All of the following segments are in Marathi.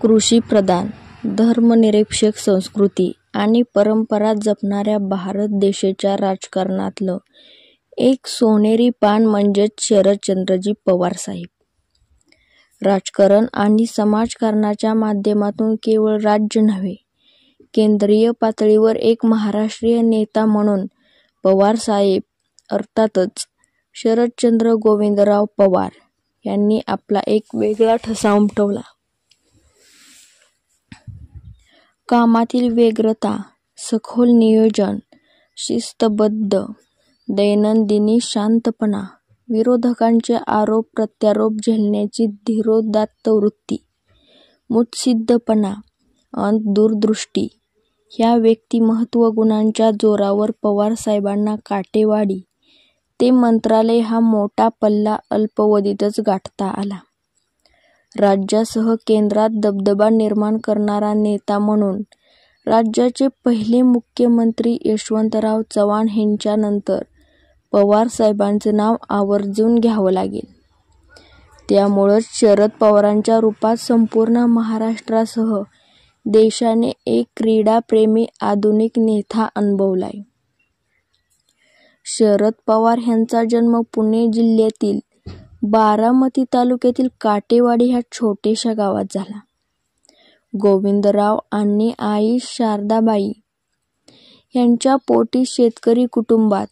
कृषीप्रधान, धर्मनिरपेक्ष संस्कृती आणि परंपरा जपणाऱ्या भारत देशाच्या राजकारणातलं एक सोनेरी पान म्हणजेच शरदचंद्रजी पवार साहेब. राजकारण आणि समाजकारणाच्या माध्यमातून केवळ राज्य नव्हे, केंद्रीय पातळीवर एक महाराष्ट्रीय नेता म्हणून पवारसाहेब अर्थातच शरदचंद्र गोविंदराव पवार यांनी आपला एक वेगळा ठसा उमटवला. कामातील व्यग्रता, सखोल नियोजन, शिस्तबद्ध दैनंदिनी शांतपणा, विरोधकांचे आरोप प्रत्यारोप झेलण्याची धीरोदात्त वृत्ती, मुत्सद्दीपणा अन दूरदृष्टी ह्या व्यक्तिमत्त्व गुणांच्या जोरावर पवारसाहेबांना काटेवाडी ते मंत्रालय हा मोठा पल्ला अल्पावधीतच गाठता आला. राज्यासह केंद्रात दबदबा निर्माण करणारा नेता म्हणून राज्याचे पहिले मुख्यमंत्री यशवंतराव चव्हाण ह्यांच्यानंतर पवारसाहेबांचे नाव आवर्जून घ्यावं लागेल. त्यामुळंच शरद पवारांच्या रूपात संपूर्ण महाराष्ट्रासह देशाने एक क्रीडाप्रेमी आधुनिक नेता अनुभवलाय. शरद पवार ह्यांचा जन्म पुणे जिल्ह्यातील बारामती तालुक्यातील काटेवाडी ह्या छोट्याशा गावात झाला. गोविंदराव आणि आई शारदाबाई ह्यांच्या पोटी शेतकरी कुटुंबात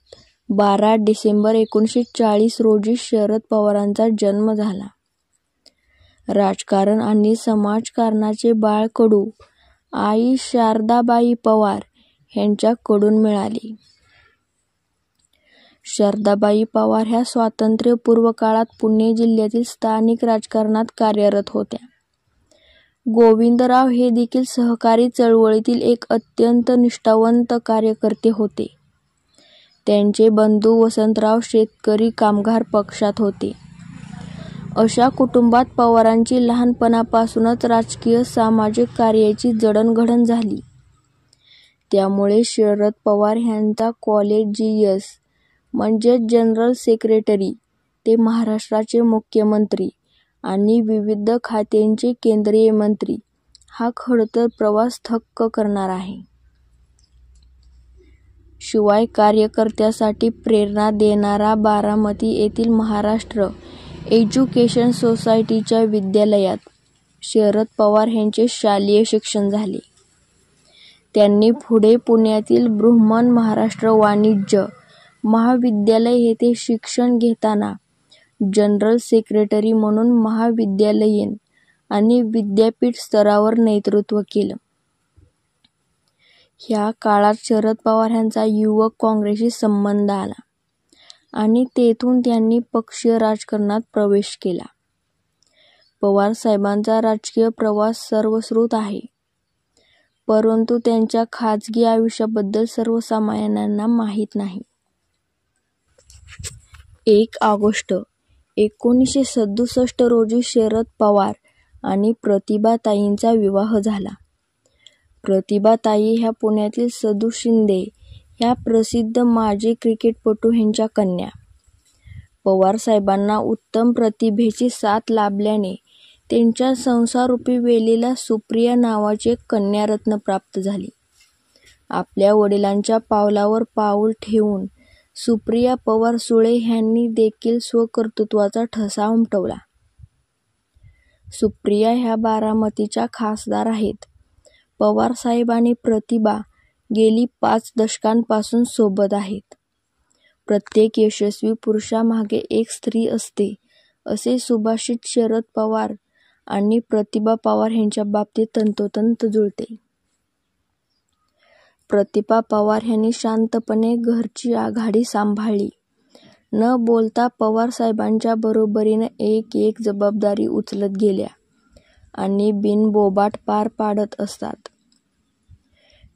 12 डिसेंबर 1940 रोजी शरद पवारांचा जन्म झाला. राजकारण आणि समाजकारणाचे बाळकडू आई शारदाबाई पवार ह्यांच्याकडून मिळाले. शारदाबाई पवार ह्या स्वातंत्र्यपूर्व काळात पुणे जिल्ह्यातील स्थानिक राजकारणात कार्यरत होत्या. गोविंदराव हे देखील सहकारी चळवळीतील एक अत्यंत निष्ठावंत कार्यकर्ते होते. त्यांचे बंधू वसंतराव शेतकरी कामगार पक्षात होते. अशा कुटुंबात पवारांची लहानपणापासूनच राजकीय सामाजिक कार्याची जडणघडण झाली. त्यामुळे शरद पवार ह्यांचा कॉलेज जी.एस. म्हणजेच जनरल सेक्रेटरी ते महाराष्ट्राचे मुख्यमंत्री आणि विविध खात्यांचे केंद्रीय मंत्री हा खडतर प्रवास थक्क करणारा आहे. शिवाय कार्यकर्त्यासाठी प्रेरणा देणारा बारामती येथील महाराष्ट्र एज्युकेशन सोसायटीच्या विद्यालयात शरद पवार ह्यांचे शालेय शिक्षण झाले. त्यांनी पुढे पुण्यातील बृहन्मन महाराष्ट्र वाणिज्य महाविद्यालय येथे शिक्षण घेताना जनरल सेक्रेटरी म्हणून महाविद्यालयीन आणि विद्यापीठ स्तरावर नेतृत्व केलं. ह्या काळात शरद पवार ह्यांचा युवक काँग्रेसशी संबंध आला आणि तेथून त्यांनी पक्षीय राजकारणात प्रवेश केला. पवारसाहेबांचा राजकीय प्रवास सर्वश्रुत आहे, परंतु त्यांच्या खाजगी आयुष्याबद्दल सर्वसामान्यांना माहीत नाही. 1 ऑगस्ट 1967 रोजी शरद पवार आणि प्रतिभाताईंचा विवाह झाला. प्रतिभाताई ह्या पुण्यातील सदू शिंदे ह्या प्रसिद्ध माजी क्रिकेटपटू ह्यांच्या कन्या. पवारसाहेबांना उत्तम प्रतिभेची साथ लाभल्याने त्यांच्या संसाररूपी वेलीला सुप्रिया नावाची एक कन्यारत्न प्राप्त झाली. आपल्या वडिलांच्या पावलावर पाऊल ठेवून सुप्रिया पवार सुळे ह्यांनी देखील स्वकर्तृत्वाचा ठसा उमटवला. सुप्रिया ह्या बारामतीच्या खासदार आहेत. पवारसाहेब आणि प्रतिभा गेली 5 दशकांपासून सोबत आहेत. प्रत्येक यशस्वी पुरुषामागे एक स्त्री असते असे सुभाषित शरद पवार आणि प्रतिभा पवार ह्यांच्या बाबतीत तंतोतंत जुळते. प्रतिभा पवार ह्यांनी शांतपणे घरची आघाडी सांभाळली. न बोलता पवारसाहेबांच्या बरोबरीने एक जबाबदारी उचलत गेल्या आणि बिनबोभाट पार पाडत असतात.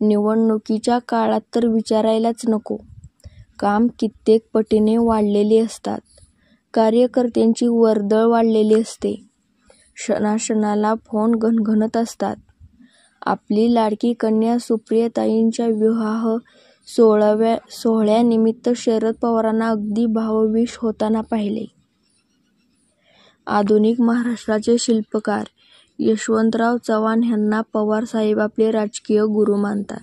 निवडणुकीच्या काळात तर विचारायलाच नको, काम कित्येक पटीने वाढलेले असतात. कार्यकर्त्यांची वर्दळ वाढलेली असते. क्षणाक्षणाला फोन घणघणत असतात. आपली लाडकी कन्या सुप्रियाताईंच्या विवाह सोहळ्यानिमित्त शरद पवारांना अगदी भावविश होताना पाहिले. आधुनिक महाराष्ट्राचे शिल्पकार यशवंतराव चव्हाण ह्यांना पवारसाहेब आपले राजकीय गुरु मानतात.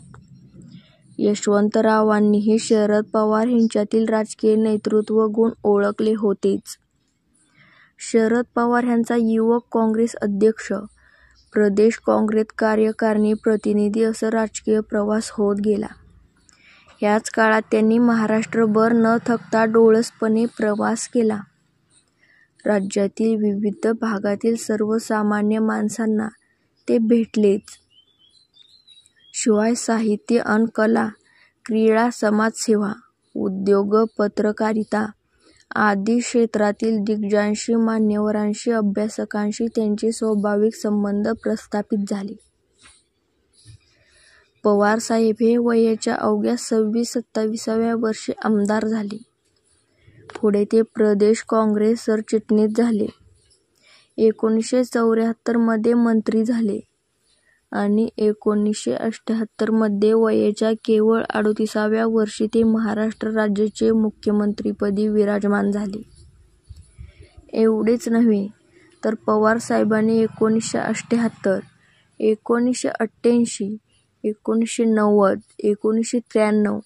यशवंतरावांनीही शरद पवार ह्यांच्यातील राजकीय नेतृत्व गुण ओळखले होतेच. शरद पवार ह्यांचा युवक काँग्रेस अध्यक्ष, प्रदेश काँग्रेस कार्यकारिणी प्रतिनिधी असं राजकीय प्रवास होत गेला. ह्याच काळात त्यांनी महाराष्ट्रभर न थकता डोळसपणे प्रवास केला. राज्यातील विविध भागातील सर्वसामान्य माणसांना ते भेटलेच. शिवाय साहित्य अन कला, क्रीडा, समाजसेवा, उद्योग, पत्रकारिता आदी क्षेत्रातील दिग्गजांशी, मान्यवरांशी, अभ्यासकांशी त्यांचे स्वाभाविक संबंध प्रस्थापित झाले. पवारसाहेब हे वयाच्या अवघ्या 26-27व्या वर्षी आमदार झाले. पुढे ते प्रदेश काँग्रेस सरचिटणीस झाले. 1974 मध्ये मंत्री झाले आणि 1978 मध्ये वयाच्या केवळ 38व्या वर्षी ते महाराष्ट्र राज्याचे मुख्यमंत्रीपदी विराजमान झाले. एवढेच नव्हे तर पवारसाहेबांनी 1978, 1988, 1990, 1993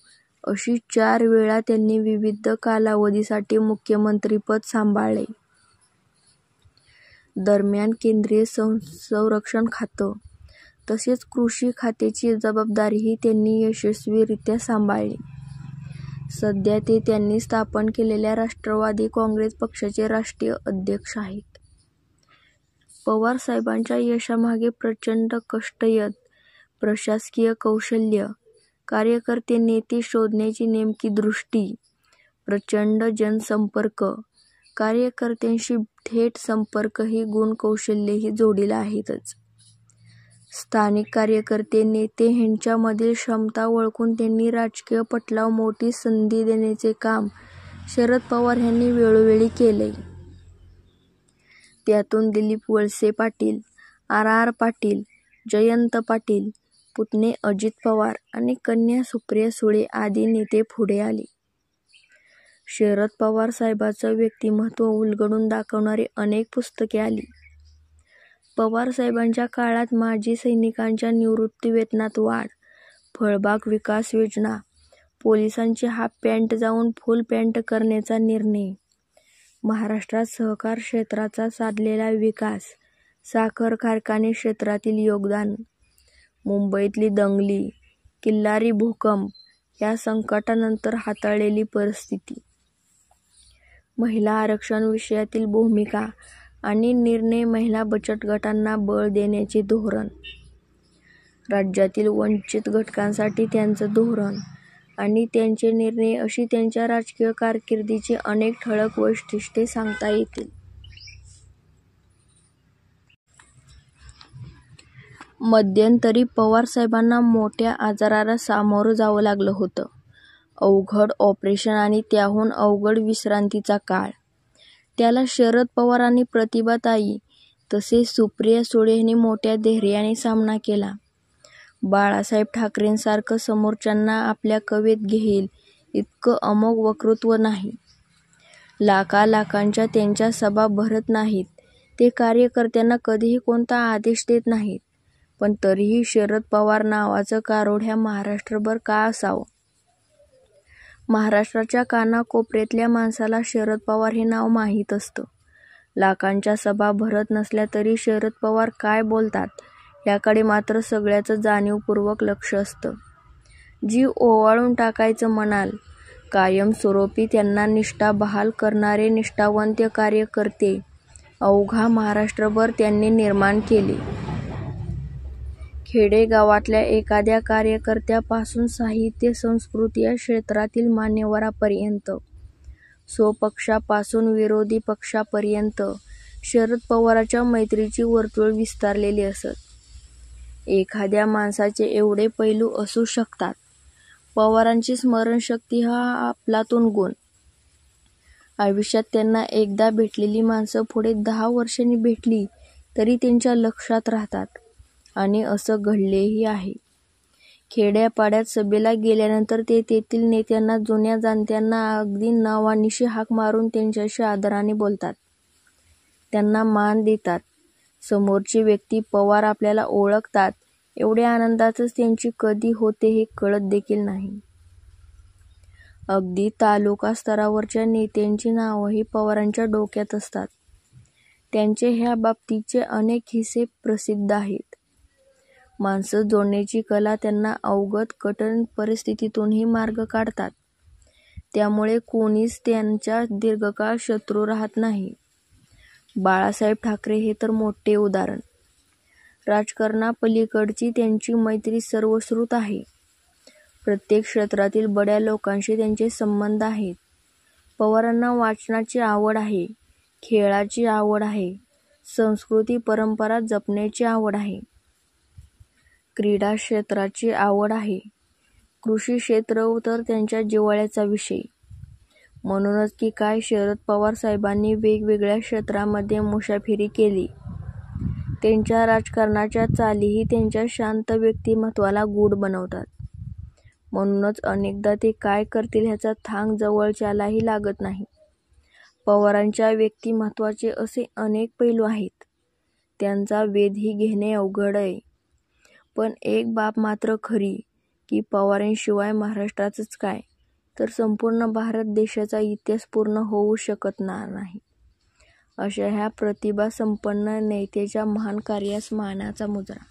अशी 4 वेळा त्यांनी विविध कालावधीसाठी मुख्यमंत्रीपद सांभाळले. दरम्यान केंद्रीय संरक्षण खातं तसेच कृषी खात्याची जबाबदारीही त्यांनी यशस्वीरित्या सांभाळली. सध्या ते त्यांनी स्थापन केलेल्या राष्ट्रवादी काँग्रेस पक्षाचे राष्ट्रीय अध्यक्ष आहेत. पवारसाहेबांच्या यशामागे प्रचंड कष्टयश, प्रशासकीय कौशल्य, कार्यकर्ते नेते शोधण्याची नेमकी दृष्टी, प्रचंड जनसंपर्क, कार्यकर्त्यांशी थेट संपर्क ही गुणकौशल्येही जोडीला आहेतच. स्थानिक कार्यकर्ते नेते ह्यांच्यामधील क्षमता ओळखून त्यांनी राजकीय पटलावर मोठी संधी देण्याचे काम शरद पवार ह्यांनी वेळोवेळी केले. त्यातून दिलीप वळसे पाटील, आर. पाटील, जयंत पाटील, पुतणे अजित पवार आणि कन्या सुप्रिया सुळे आदी नेते पुढे आले. शरद पवार साहेबांचं व्यक्तिमत्व उलगडून दाखवणारी अनेक पुस्तके आली. पवारसाहेबांच्या काळात माजी सैनिकांच्या निवृत्तीवेतनात वाढ, फळबाग विकास योजना, पोलिसांची हाफ पॅन्ट जाऊन फुल पॅन्ट करण्याचा निर्णय, महाराष्ट्रात सहकार क्षेत्राचा साधलेला विकास, साखर कारखाने क्षेत्रातील योगदान, मुंबईतली दंगली, किल्लारी भूकंप या संकटानंतर हाताळलेली परिस्थिती, महिला आरक्षण विषयातील भूमिका आणि निर्णय, महिला बचत गटांना बळ देण्याचे धोरण, राज्यातील वंचित घटकांसाठी त्यांचं धोरण आणि त्यांचे निर्णय अशी त्यांच्या राजकीय कारकिर्दीची अनेक ठळक वैशिष्ट्ये सांगता येतील. मध्यंतरी पवारसाहेबांना मोठ्या आजाराला सामोरं जावं लागलं होतं. अवघड ऑपरेशन आणि त्याहून अवघड विश्रांतीचा काळ. त्याला शरद पवार आणि प्रतिभाताई तसेच सुप्रिया सुळे यांनी मोठ्या धैर्याने सामना केला. बाळासाहेब ठाकरेंसारखं समोरच्यांना आपल्या कवेत घेईल इतकं अमोघ वक्तृत्व नाही. लाखांच्या त्यांच्या सभा भरत नाहीत. ते कार्यकर्त्यांना कधीही कोणता आदेश देत नाहीत. पण तरीही शरद पवार नावाचं कारोड ह्या महाराष्ट्रभर का असावं? महाराष्ट्राच्या कानाकोपऱ्यातल्या माणसाला शरद पवार हे नाव माहीत असतं. लाखांच्या सभा भरत नसल्या तरी शरद पवार काय बोलतात याकडे मात्र सगळ्याचं जाणीवपूर्वक लक्ष असतं. जीव ओवाळून टाकायचं म्हणाल, कायमस्वरूपी त्यांना निष्ठा बहाल करणारे निष्ठावंत कार्यकर्ते अवघा महाराष्ट्रभर त्यांनी निर्माण केले. खेडेगावातल्या एखाद्या कार्यकर्त्यापासून साहित्य संस्कृती या क्षेत्रातील मान्यवरांपर्यंत, स्वपक्षापासून विरोधी पक्षापर्यंत शरद पवारांच्या मैत्रीची वर्तुळ विस्तारलेली असत. एखाद्या माणसाचे एवढे पैलू असू शकतात. पवारांची स्मरणशक्ती हा अफलातून गुण. आयुष्यात त्यांना एकदा भेटलेली माणसं पुढे 10 वर्षांनी भेटली तरी त्यांच्या लक्षात राहतात आणि असं घडलेही आहे. खेड्यापाड्यात सभेला गेल्यानंतर ते तेथील नेत्यांना, जुन्या जाणत्यांना अगदी नावानिशी हाक मारून त्यांच्याशी आदराने बोलतात. त्यांना मान देतात. समोरची व्यक्ती पवार आपल्याला ओळखतात एवढ्या आनंदातच त्यांची कधी होते हे कळत देखील नाही. अगदी तालुका स्तरावरच्या नेत्यांची नावंही पवारांच्या डोक्यात असतात. त्यांचे ह्या बाबतीचे अनेक किस्से प्रसिद्ध आहेत. माणसं जोडण्याची कला त्यांना अवगत कठीण परिस्थितीतूनही मार्ग काढतात. त्यामुळे कोणीच त्यांच्या दीर्घकाळ शत्रू राहत नाही. बाळासाहेब ठाकरे हे तर मोठे उदाहरण. राजकारणापलीकडची त्यांची मैत्री सर्वश्रुत आहे. प्रत्येक क्षेत्रातील बड्या लोकांशी त्यांचे संबंध आहेत. पवारांना वाचनाची आवड आहे, खेळाची आवड आहे, संस्कृती परंपरा जपण्याची आवड आहे, क्रीडा क्षेत्राची आवड आहे, कृषी क्षेत्र तर त्यांच्या जिव्हाळ्याचा विषय. म्हणूनच की काय शरद पवार साहेबांनी वेगवेगळ्या क्षेत्रामध्ये मुसाफिरी केली. त्यांच्या राजकारणाच्या चालीही त्यांच्या शांत व्यक्तिमत्वाला गूढ बनवतात. म्हणूनच अनेकदा ते काय करतील ह्याचा थांग जवळच्यालाही लागत नाही. पवारांच्या व्यक्तिमत्वाचे असे अनेक पैलू आहेत. त्यांचा वेधही घेणे अवघड आहे. पण एक बाब मात्र खरी की पवारांशिवाय महाराष्ट्राचंच काय तर संपूर्ण भारत देशाचा इतिहास पूर्ण होऊ शकत नाही. अशा ह्या प्रतिभासंपन्न नेत्याच्या महान कार्यास मानाचा मुजरा.